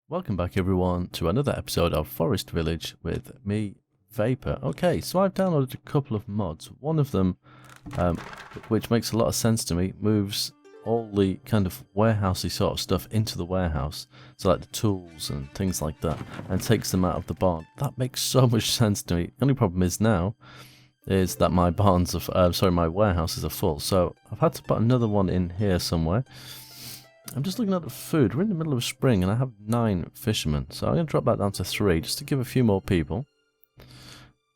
Welcome back everyone to another episode of Forest Village with me, Vapor. Okay, so I've downloaded a couple of mods. One of them, which makes a lot of sense to me, moves all the kind of warehousey sort of stuff into the warehouse. So like the tools and things like that, and takes them out of the barn. That makes so much sense to me. The only problem is now, is that my my warehouses are full. So I've had to put another one in here somewhere. I'm just looking at the food. We're in the middle of spring and I have 9 fishermen. So I'm going to drop that down to 3 just to give a few more people.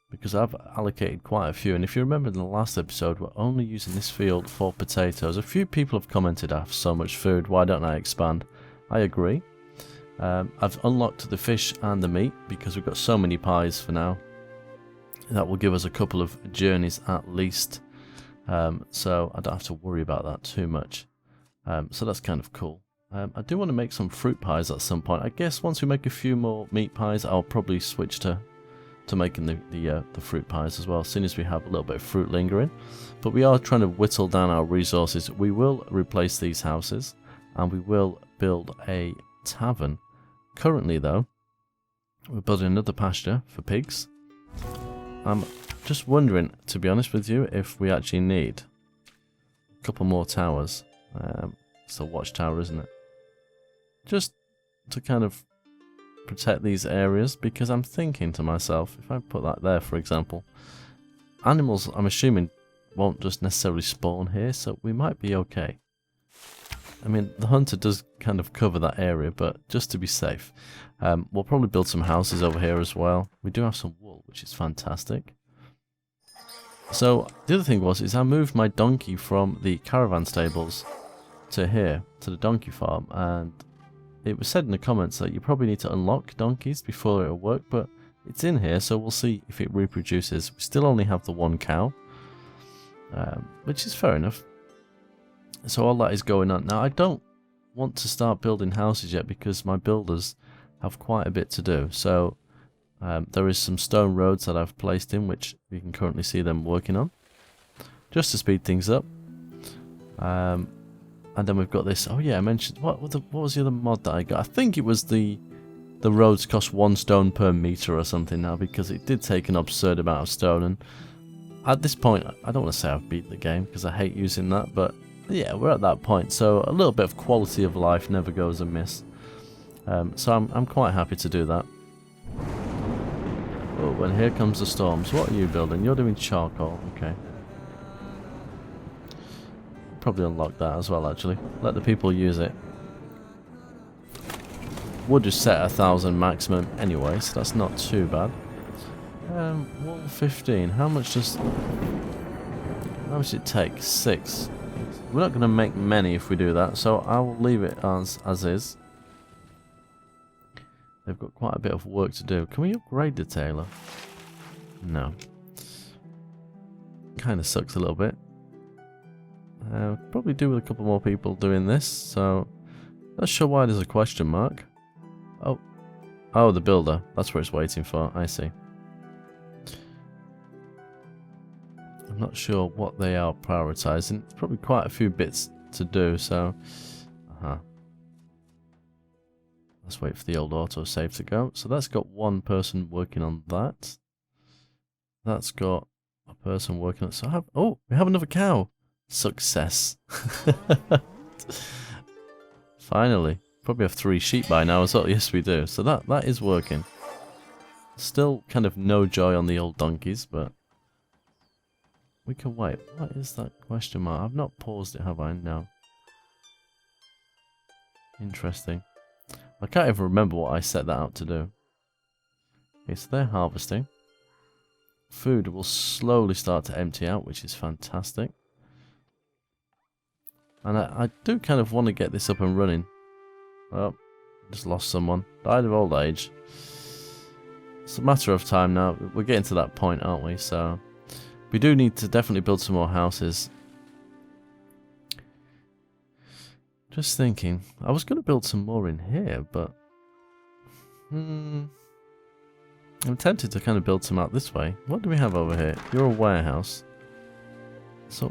Because I've allocated quite a few. And if you remember in the last episode, we're only using this field for potatoes. A few people have commented, I have so much food, why don't I expand? I agree. I've unlocked the fish and the meat because we've got so many pies for now. That will give us a couple of journeys at least. So I don't have to worry about that too much. So that's kind of cool. I do want to make some fruit pies at some point. I guess once we make a few more meat pies, I'll probably switch to making the fruit pies as well, as soon as we have a little bit of fruit lingering. But we are trying to whittle down our resources. We will replace these houses, and we will build a tavern. Currently, though, we're building another pasture for pigs. I'm just wondering, to be honest with you, if we actually need a couple more towers. It's a watchtower, isn't it? Just to kind of protect these areas, because I'm thinking to myself, if I put that there, for example, animals, I'm assuming, won't just necessarily spawn here, so we might be okay. I mean, the hunter does kind of cover that area, but just to be safe. We'll probably build some houses over here as well. We do have some wool, which is fantastic. So, the other thing is I moved my donkey from the caravan stables to here, to the donkey farm, and it was said in the comments that you probably need to unlock donkeys before it'll work, but it's in here, so we'll see if it reproduces. We still only have the 1 cow, which is fair enough. So all that is going on. Now, I don't want to start building houses yet because my builders have quite a bit to do. So there is some stone roads that I've placed in, which you can currently see them working on, just to speed things up. And then we've got this. Oh yeah, I mentioned what was the other mod that I got? I think it was the roads cost 1 stone per meter or something now, because it did take an absurd amount of stone. And at this point, I don't want to say I've beat the game because I hate using that, but yeah, we're at that point. So a little bit of quality of life never goes amiss. So I'm quite happy to do that. Oh, and here comes the storms. What are you building? You're doing charcoal. Okay. Probably unlock that as well, actually. Let the people use it. We'll just set 1,000 maximum anyway, so that's not too bad. Wool 15. How much does it take? 6. We're not going to make many if we do that, so I will leave it as is. They've got quite a bit of work to do. Can we upgrade the tailor? No. Kind of sucks a little bit. Probably do with a couple more people doing this, so not sure why there's a question mark. Oh, the builder. That's what it's waiting for. I see. I'm not sure what they are prioritizing. It's probably quite a few bits to do, so let's wait for the old autosave to go. So that's got 1 person working on that. That's got a person working on it. So we have another cow. Success. Finally. Probably have 3 sheep by now as well. Yes, we do. So that is working. Still kind of no joy on the old donkeys, but we can wait. What is that question mark? I've not paused it, have I? No. Interesting. I can't even remember what I set that out to do. Okay, so they're harvesting. Food will slowly start to empty out, which is fantastic. And I do kind of want to get this up and running. Oh, just lost someone. Died of old age. It's a matter of time now. We're getting to that point, aren't we? So we do need to definitely build some more houses. Just thinking. I was going to build some more in here, but I'm tempted to kind of build some out this way. What do we have over here? You're a warehouse. So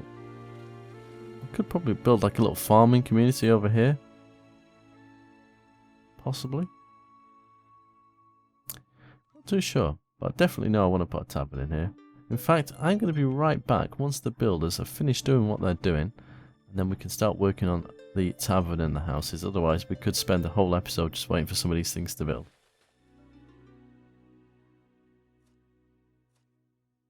could probably build like a little farming community over here. Possibly. too sure, but I definitely know I want to put a tavern in here. In fact, I'm going to be right back once the builders have finished doing what they're doing, and then we can start working on the tavern and the houses. Otherwise, we could spend the whole episode just waiting for some of these things to build.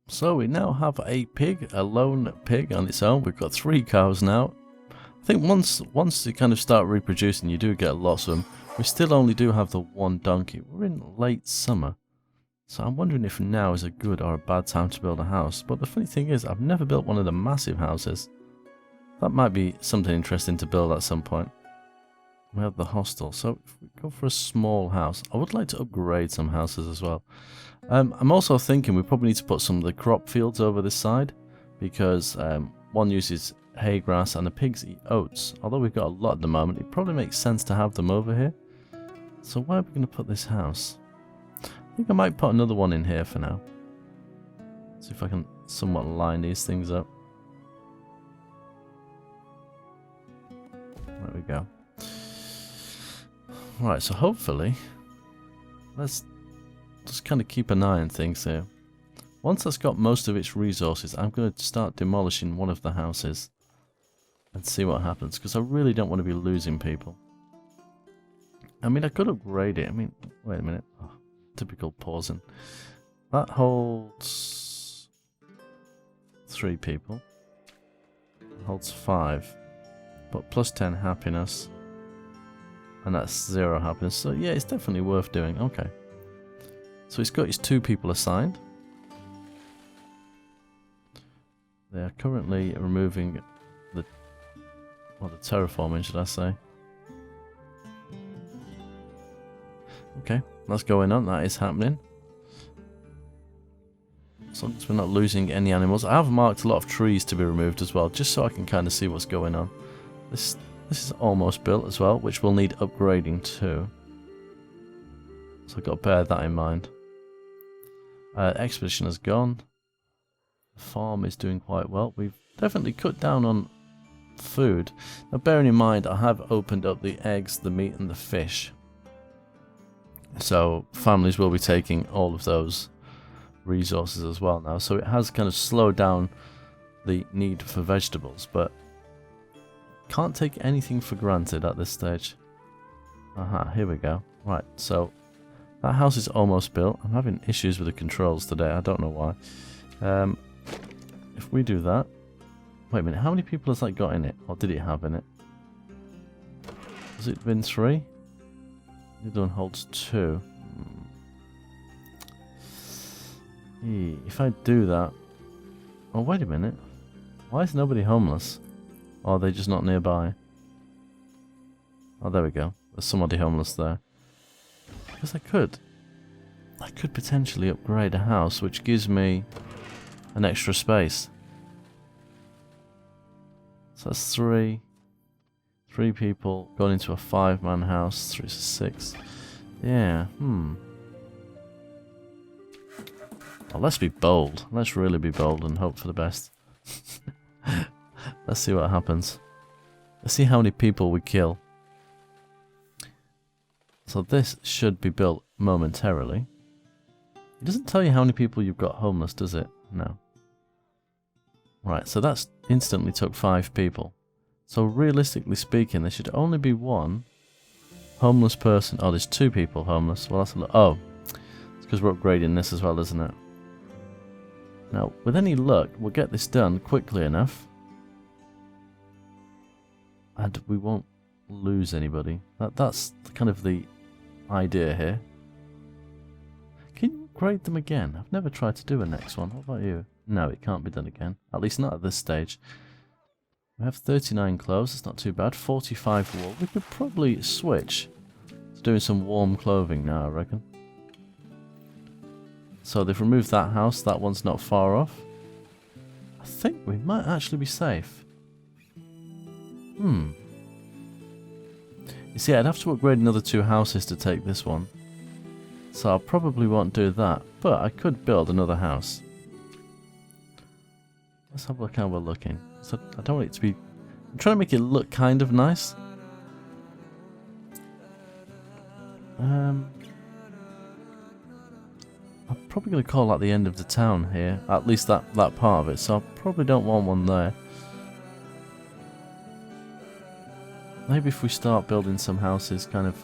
So we now have a pig, a lone pig on its own. We've got 3 cows now. I think once you kind of start reproducing, you do get lots of them. We still only do have the 1 donkey. We're in late summer. So I'm wondering if now is a good or a bad time to build a house. But the funny thing is, I've never built one of the massive houses. That might be something interesting to build at some point. We have the hostel. So if we go for a small house, I would like to upgrade some houses as well. I'm also thinking we probably need to put some of the crop fields over this side. Because one uses hay grass and the pigs eat oats. Although we've got a lot at the moment, it probably makes sense to have them over here. So where are we going to put this house? I think I might put another one in here for now. See if I can somewhat line these things up. There we go. Right, so hopefully, let's just kind of keep an eye on things here. Once that's got most of its resources, I'm going to start demolishing one of the houses and see what happens, because I really don't want to be losing people. I mean, I could upgrade it. I mean, wait a minute. Oh, typical pausing. That holds 3 people. It holds 5. But plus 10 happiness. And that's 0 happiness. So yeah, it's definitely worth doing. Okay. So it's got its 2 people assigned. They are currently removing the terraforming, should I say. Okay, that's going on. That is happening. As long as we're not losing any animals. I have marked a lot of trees to be removed as well, just so I can kind of see what's going on. This is almost built as well, which will need upgrading too. So I've got to bear that in mind. Expedition has gone. The farm is doing quite well. We've definitely cut down on food. Now bearing in mind, I have opened up the eggs, the meat and the fish. So families will be taking all of those resources as well now. So it has kind of slowed down the need for vegetables, but can't take anything for granted at this stage. Aha, here we go. Right, so that house is almost built. I'm having issues with the controls today. I don't know why. If we do that... Wait a minute, how many people has that got in it? Or did it have in it? Has it been 3? The other one holds 2. If I do that... Oh, wait a minute. Why is nobody homeless? Or are they just not nearby? Oh, there we go. There's somebody homeless there. Because I could potentially upgrade a house, which gives me an extra space. So that's 3 people going into a 5-man house. 3 to 6. Yeah, Well, let's be bold. Let's really be bold and hope for the best. Let's see what happens. Let's see how many people we kill. So this should be built momentarily. It doesn't tell you how many people you've got homeless, does it? No. Right, so that's instantly took 5 people. So realistically speaking, there should only be 1 homeless person. Oh, there's 2 people homeless. Well, that's a lot. Oh, it's because we're upgrading this as well, isn't it? Now, with any luck, we'll get this done quickly enough. And we won't lose anybody. That's kind of the idea here. Can you upgrade them again? I've never tried to do a next one. What about you? No, it can't be done again. At least not at this stage. We have 39 clothes. That's not too bad. 45 wool. We could probably switch to doing some warm clothing now, I reckon. So they've removed that house. That one's not far off. I think we might actually be safe. You see, I'd have to upgrade another 2 houses to take this one. So I probably won't do that. But I could build another house. Let's have a look how we're looking. So I don't want it to be... I'm trying to make it look kind of nice. probably going to call that the end of the town here. At least that part of it. So I probably don't want one there. Maybe if we start building some houses kind of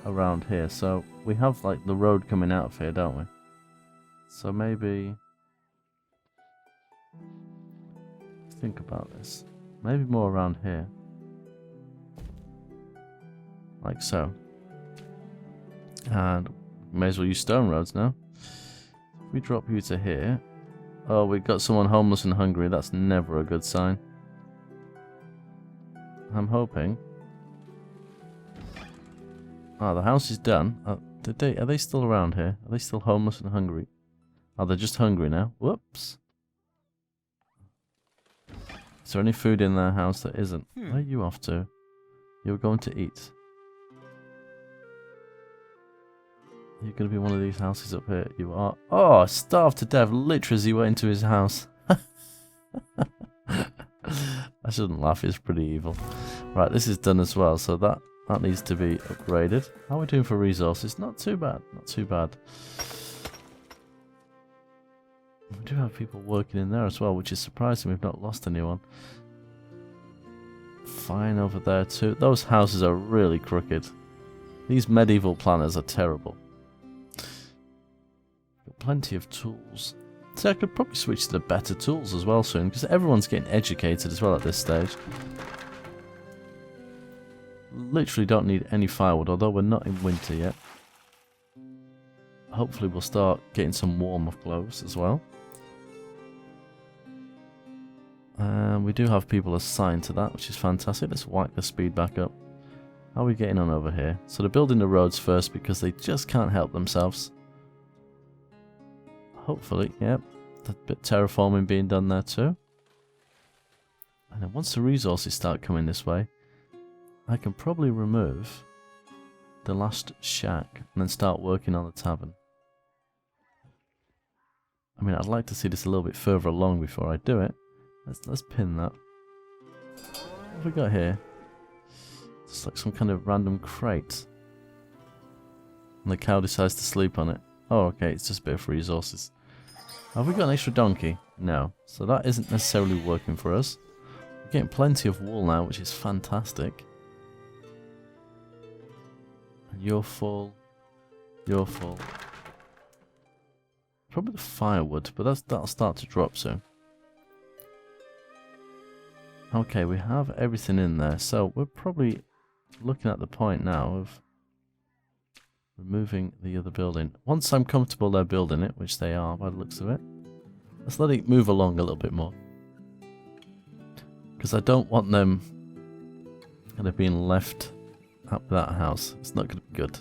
around here. So we have like the road coming out of here, don't we? So maybe... think about this. Maybe more around here. Like so. And may as well use stone roads now. If we drop you to here. Oh, we've got someone homeless and hungry. That's never a good sign. I'm hoping. Ah, the house is done. Are they still around here? Are they still homeless and hungry? Oh, they're just hungry now. Whoops. Is there any food in their house that isn't? Where are you off to? You're going to eat. You're going to be one of these houses up here. You are. Oh, starved to death literally as he went into his house. I shouldn't laugh, it's pretty evil. Right, this is done as well, so that needs to be upgraded. How are we doing for resources? Not too bad, not too bad. We do have people working in there as well, which is surprising. We've not lost anyone. Fine over there too. Those houses are really crooked. These medieval planners are terrible. Got plenty of tools. So I could probably switch to the better tools as well soon, because everyone's getting educated as well at this stage. Literally don't need any firewood, although we're not in winter yet. Hopefully we'll start getting some warmer clothes as well. And we do have people assigned to that, which is fantastic. Let's whack the speed back up. How are we getting on over here? So they're building the roads first because they just can't help themselves. Hopefully, yep. A bit of terraforming being done there too. And then once the resources start coming this way, I can probably remove the last shack and then start working on the tavern. I mean, I'd like to see this a little bit further along before I do it. Let's pin that. What have we got here? It's like some kind of random crate. And the cow decides to sleep on it. Oh, okay, it's just a bit of resources. Have we got an extra donkey? No. So that isn't necessarily working for us. We're getting plenty of wool now, which is fantastic. And you're full. You're full. Probably the firewood, but that'll start to drop soon. Okay, we have everything in there, so we're probably looking at the point now of removing the other building. Once I'm comfortable they're building it, which they are by the looks of it, let's let it move along a little bit more. Because I don't want them kind of being left up that house. It's not going to be good.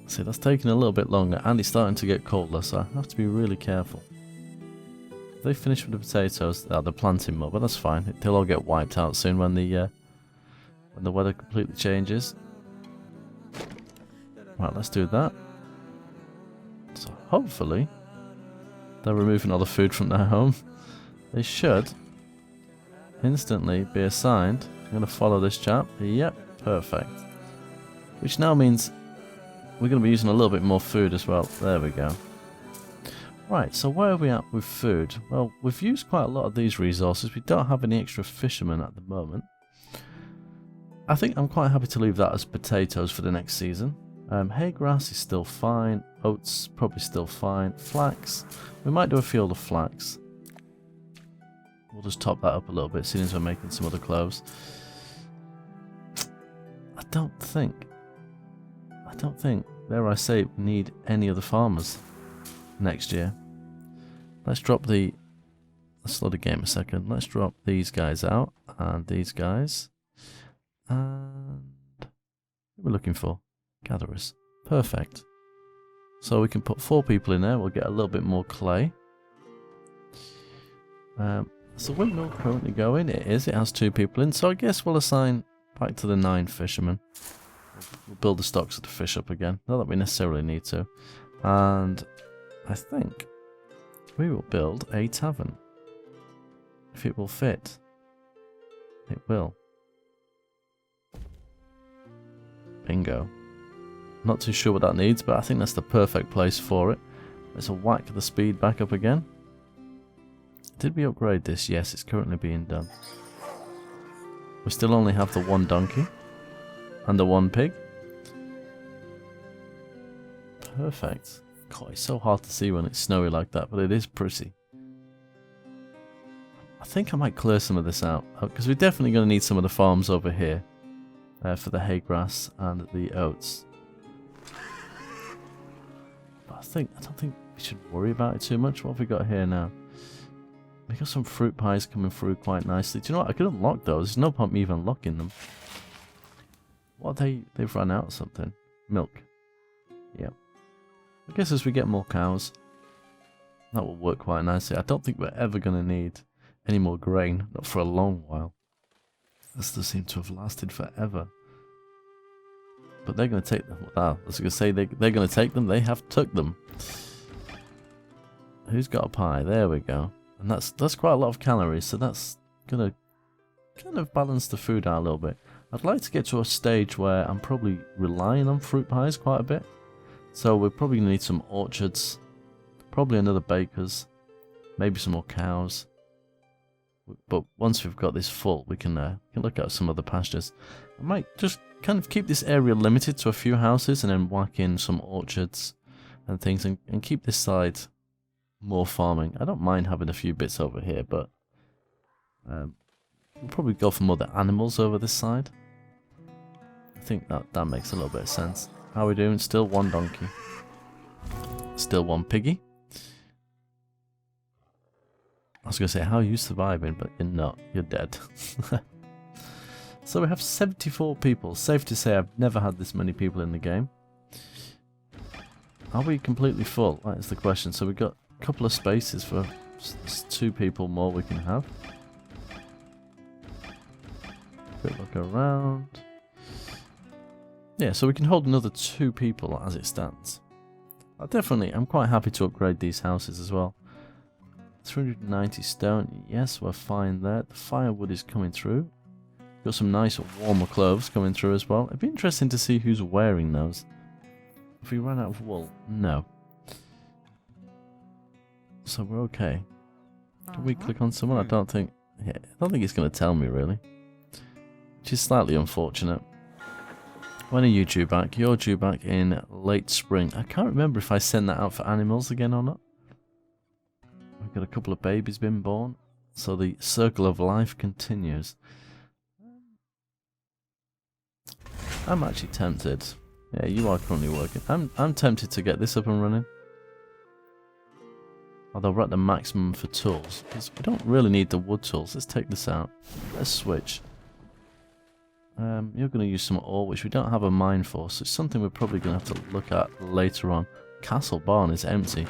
See, that's taking a little bit longer, and it's starting to get colder, so I have to be really careful. If they finish with the potatoes, they're planting more, but that's fine. They'll all get wiped out soon when the weather completely changes. Right, let's do that. So hopefully they're removing all the food from their home. They should instantly be assigned. I'm going to follow this chap. Yep, perfect. Which now means we're going to be using a little bit more food as well. There we go. Right, so where are we at with food? Well, we've used quite a lot of these resources. We don't have any extra fishermen at the moment. I think I'm quite happy to leave that as potatoes for the next season. Hay grass is still fine. Oats probably still fine. Flax, we might do a field of flax. We'll just top that up a little bit, seeing as we're making some other clothes. I don't think, dare I say, we need any other farmers next year. Let's drop let's slow the game a second. Let's drop these guys out, and these guys. And what we're looking for? Gatherers. Perfect. So we can put 4 people in there. We'll get a little bit more clay. So windmill currently going. It is. It has 2 people in. So I guess we'll assign back to the 9 fishermen. We'll build the stocks of the fish up again. Not that we necessarily need to. And I think we will build a tavern. If it will fit. It will. Bingo. Not too sure what that needs, but I think that's the perfect place for it. Let's whack the speed back up again. Did we upgrade this? Yes, it's currently being done. We still only have the one donkey and the one pig. Perfect. God, it's so hard to see when it's snowy like that, but it is pretty. I think I might clear some of this out, because we're definitely going to need some of the farms over here for the hay grass and the oats. But I don't think we should worry about it too much. What have we got here now? We got some fruit pies coming through quite nicely. Do you know what? I could unlock those. There's no point me even unlocking them. What they've run out of something. Milk. Yep. I guess as we get more cows, that will work quite nicely. I don't think we're ever going to need any more grain. Not for a long while. This does seem to have lasted forever. But they're going to take them. Wow, I was going to say they're going to take them. They have took them. Who's got a pie? There we go. And that's quite a lot of calories, so that's going to kind of balance the food out a little bit. I'd like to get to a stage where I'm probably relying on fruit pies quite a bit. So we're probably going to need some orchards, probably another baker's, maybe some more cows. But once we've got this full, we can look at some other pastures. I might just kind of keep this area limited to a few houses and then whack in some orchards and things and keep this side more farming. I don't mind having a few bits over here, but we'll probably go for more the animals over this side. I think that makes a little bit of sense. How are we doing? Still one donkey. Still one piggy. I was going to say, how are you surviving? But you're not. You're dead. So we have 74 people. Safe to say I've never had this many people in the game. Are we completely full? That is the question. So we've got a couple of spaces for 2 people more we can have. Quick look around. Yeah, so we can hold another 2 people as it stands. I'm quite happy to upgrade these houses as well. 390 stone, yes, we're fine there. The firewood is coming through. Got some nice warmer clothes coming through as well. It'd be interesting to see who's wearing those. If we ran out of wool, no. So we're okay. Can we click on someone? I don't think it's going to tell me really. Which is slightly unfortunate. When are you due back? You're due back in late spring. I can't remember if I sent that out for animals again or not. We've got a couple of babies been born. So the circle of life continues. I'm actually tempted. Yeah, you are currently working. I'm tempted to get this up and running. Although we're at the maximum for tools. Because we don't really need the wood tools. Let's take this out. Let's switch. You're going to use some ore, which we don't have a mine for, so it's something we're probably going to have to look at later on. Castle barn is empty.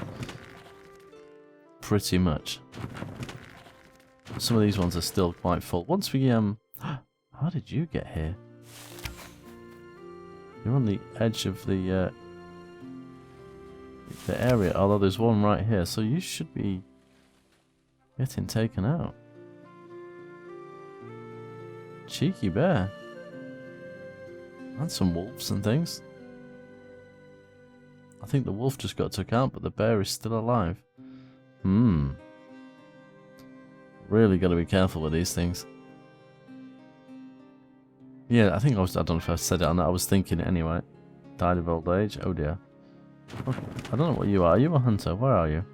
Pretty much. Some of these ones are still quite full. Once we, how did you get here? You're on the edge of the area, although there's one right here, so you should be getting taken out. Cheeky bear. And some wolves and things. I think the wolf just got took out, but the bear is still alive. Really got to be careful with these things. Yeah, I don't know if I said it or not, I was thinking it anyway. Died of old age, oh dear. Okay. I don't know what you are. Are you a hunter? Where are you?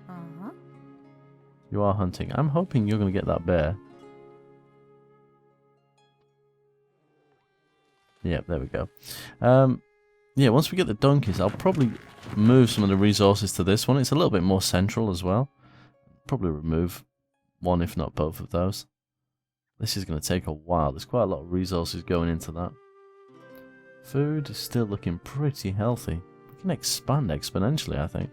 You are hunting. I'm hoping you're going to get that bear. Yep, there we go. Yeah, once we get the donkeys, I'll probably move some of the resources to this one. It's a little bit more central as well. Probably remove one, if not both of those. This is going to take a while. There's quite a lot of resources going into that. Food is still looking pretty healthy. We can expand exponentially, I think.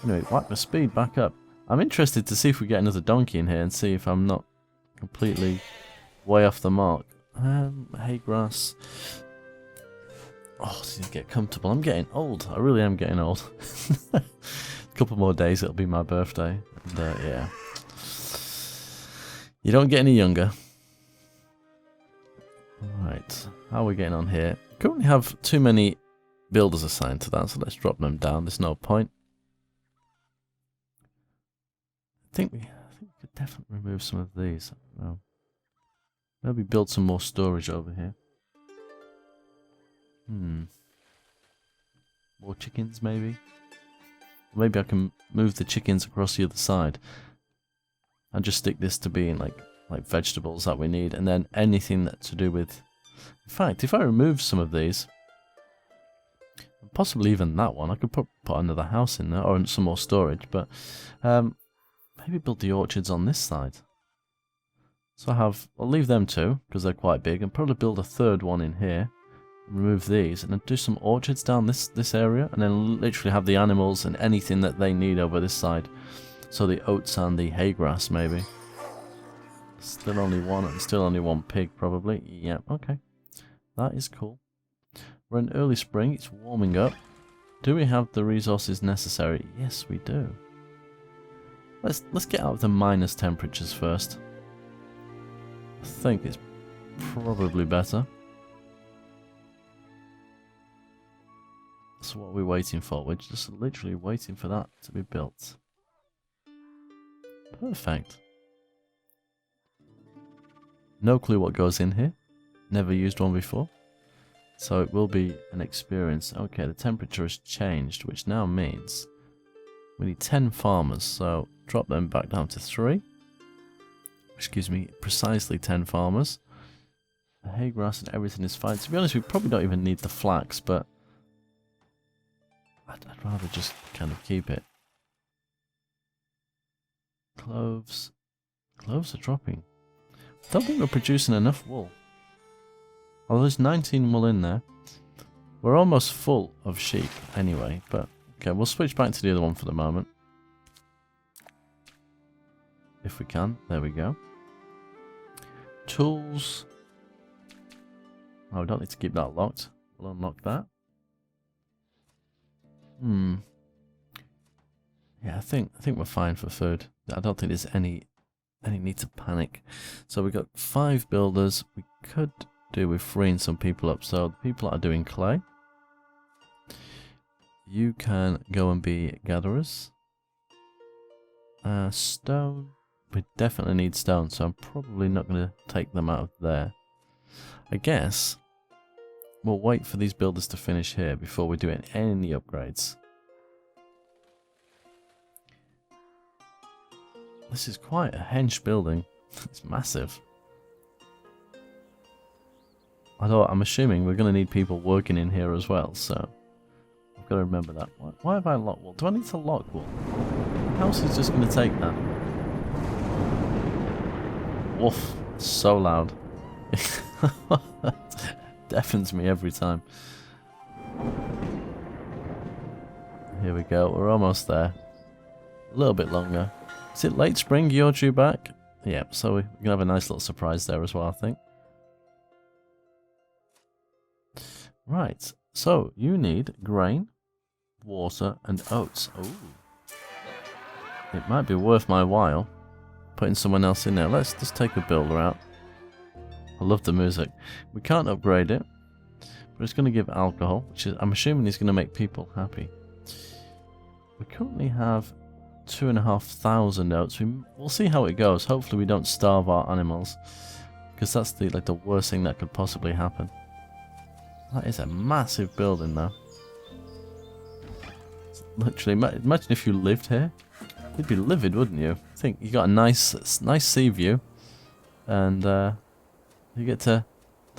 Anyway, whack the speed back up. I'm interested to see if we get another donkey in here and see if I'm not completely way off the mark. Hay grass. Oh, this is get comfortable. I'm getting old. I really am getting old. A couple more days, it'll be my birthday. And yeah. You don't get any younger. Right. How are we getting on here? Currently have too many builders assigned to that, so let's drop them down. There's no point. I think we could definitely remove some of these. I don't know. Maybe build some more storage over here. More chickens, maybe? Maybe I can move the chickens across the other side. And just stick this to being like vegetables that we need. And then anything that's to do with... In fact, if I remove some of these... Possibly even that one. I could put another house in there. Or some more storage. But maybe build the orchards on this side. So I'll leave them two, because they're quite big. And probably build a third one in here. Remove these. And then do some orchards down this area. And then literally have the animals and anything that they need over this side. So the oats and the hay grass, maybe. Still only one, and still only one pig, probably. Yeah, okay. That is cool. We're in early spring. It's warming up. Do we have the resources necessary? Yes, we do. Let's get out of the minus temperatures first. I think it's probably better. So what are we waiting for? We're just literally waiting for that to be built. Perfect. No clue what goes in here. Never used one before. So it will be an experience. Okay, the temperature has changed, which now means we need 10 farmers. So drop them back down to 3. Which gives me precisely 10 farmers. The hay grass and everything is fine. To be honest, we probably don't even need the flax, but I'd rather just kind of keep it. Cloves. Cloves are dropping. I don't think we're producing enough wool. Although there's 19 wool in there. We're almost full of sheep anyway, but okay, we'll switch back to the other one for the moment. If we can. There we go. Tools. Oh, we don't need to keep that locked. We'll unlock that. Yeah, I think we're fine for food. I don't think there's any need to panic. So we've got 5 builders. We could do with freeing some people up. So the people that are doing clay, you can go and be gatherers. Stone. We definitely need stone, so I'm probably not going to take them out of there. I guess we'll wait for these builders to finish here before we do any upgrades. This is quite a hench building. It's massive. Although I'm assuming we're going to need people working in here as well, so I've got to remember that. Why have I locked wool? Do I need to lock wool? The house is just going to take that. Woof. So loud. Deafens me every time. Here we go. We're almost there. A little bit longer. Is it late spring you're due back? Yeah, so we're going to have a nice little surprise there as well, I think. Right, so you need grain, water, and oats. Oh, it might be worth my while putting someone else in there. Let's just take a builder out. I love the music. We can't upgrade it, but it's going to give alcohol, which is, I'm assuming, is going to make people happy. We currently have 2,500 oats. We'll see how it goes. Hopefully we don't starve our animals, because that's the worst thing that could possibly happen. That is a massive building though. Literally, imagine if you lived here. You'd be livid, wouldn't you? I think you got a nice sea view, and you get to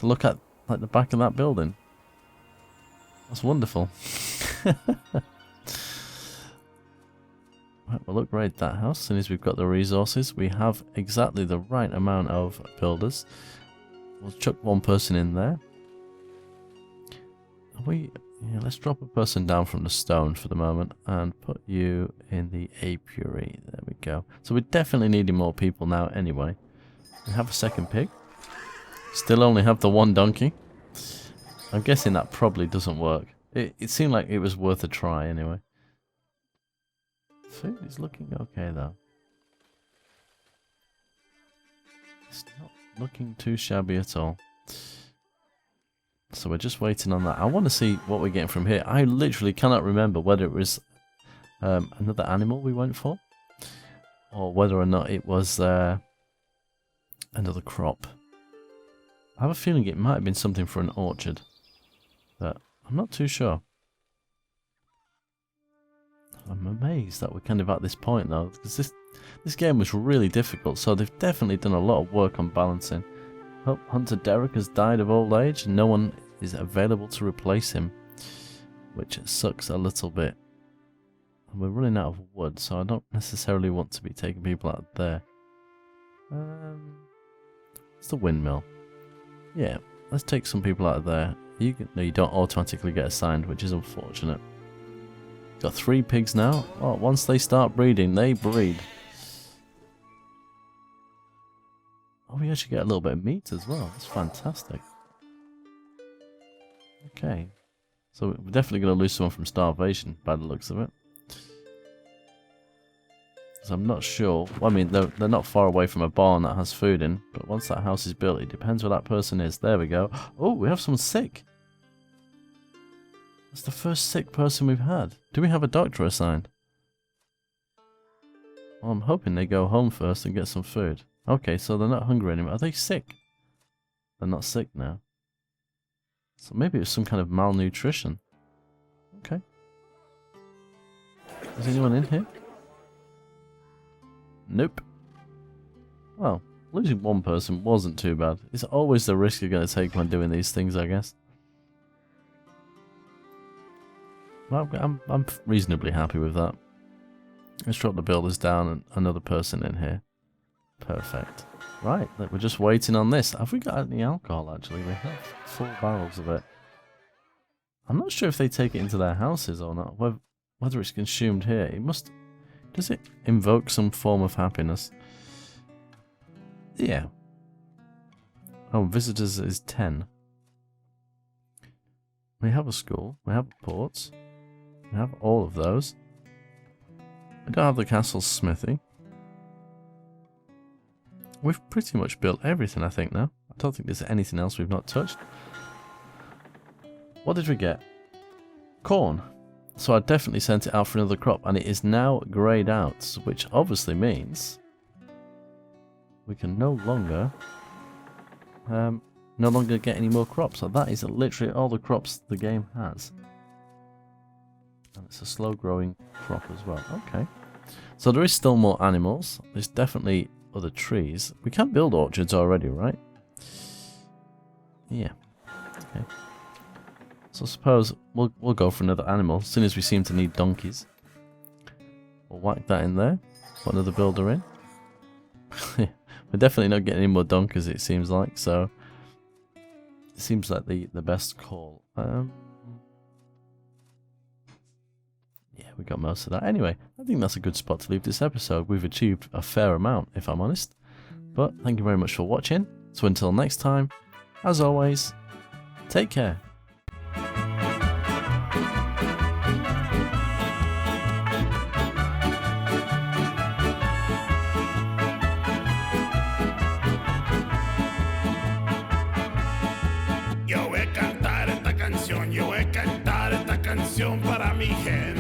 look at like the back of that building. That's wonderful. Right, we'll upgrade that house as soon as we've got the resources. We have exactly the right amount of builders. We'll chuck one person in there. Yeah, let's drop a person down from the stone for the moment and put you in the apiary. There we go. So we're definitely needing more people now anyway. We have a second pig. Still only have the one donkey. I'm guessing that probably doesn't work. It seemed like it was worth a try anyway. Food is looking okay though. It's not looking too shabby at all. So we're just waiting on that. I want to see what we're getting from here. I literally cannot remember whether it was another animal we went for, or whether or not it was another crop. I have a feeling it might have been something for an orchard, but I'm not too sure. I'm amazed that we're kind of at this point though, because this game was really difficult, so they've definitely done a lot of work on balancing. Oh, Hunter Derek has died of old age and no one is available to replace him, which sucks a little bit. And we're running out of wood, so I don't necessarily want to be taking people out there. It's the windmill. Yeah, let's take some people out of there. No, you don't automatically get assigned, which is unfortunate. Got 3 pigs now. Oh, once they start breeding, they breed. Oh, we actually get a little bit of meat as well. That's fantastic. Okay. So we're definitely going to lose someone from starvation by the looks of it. So I'm not sure. Well, I mean, they're not far away from a barn that has food in. But once that house is built, it depends where that person is. There we go. Oh, we have someone sick. That's the first sick person we've had. Do we have a doctor assigned? Well, I'm hoping they go home first and get some food. Okay, so they're not hungry anymore. Are they sick? They're not sick now. So maybe it was some kind of malnutrition. Okay. Is anyone in here? Nope. Well, losing one person wasn't too bad. It's always the risk you're going to take when doing these things, I guess. Well, I'm reasonably happy with that. Let's drop the builders down and another person in here. Perfect. Right, we're just waiting on this. Have we got any alcohol, actually? We have 4 barrels of it. I'm not sure if they take it into their houses or not. Whether it's consumed here. It must... Does it invoke some form of happiness? Yeah. Oh, visitors is 10. We have a school. We have ports. We have all of those. We don't have the castle smithy. We've pretty much built everything, I think, now. I don't think there's anything else we've not touched. What did we get? Corn. So I definitely sent it out for another crop, and it is now greyed out, which obviously means we can no longer get any more crops. So that is literally all the crops the game has. And it's a slow growing crop as well. Okay. So there is still more animals. There's definitely other trees. We can build orchards already, right? Yeah. Okay. So I suppose we'll go for another animal. As soon as we seem to need donkeys. We'll whack that in there. Put another builder in. We're definitely not getting any more donkeys, it seems like. So it seems like the best call. Yeah, we got most of that. Anyway, I think that's a good spot to leave this episode. We've achieved a fair amount, if I'm honest. But thank you very much for watching. So until next time, as always, take care. Yo voy a cantar esta canción para mi gente.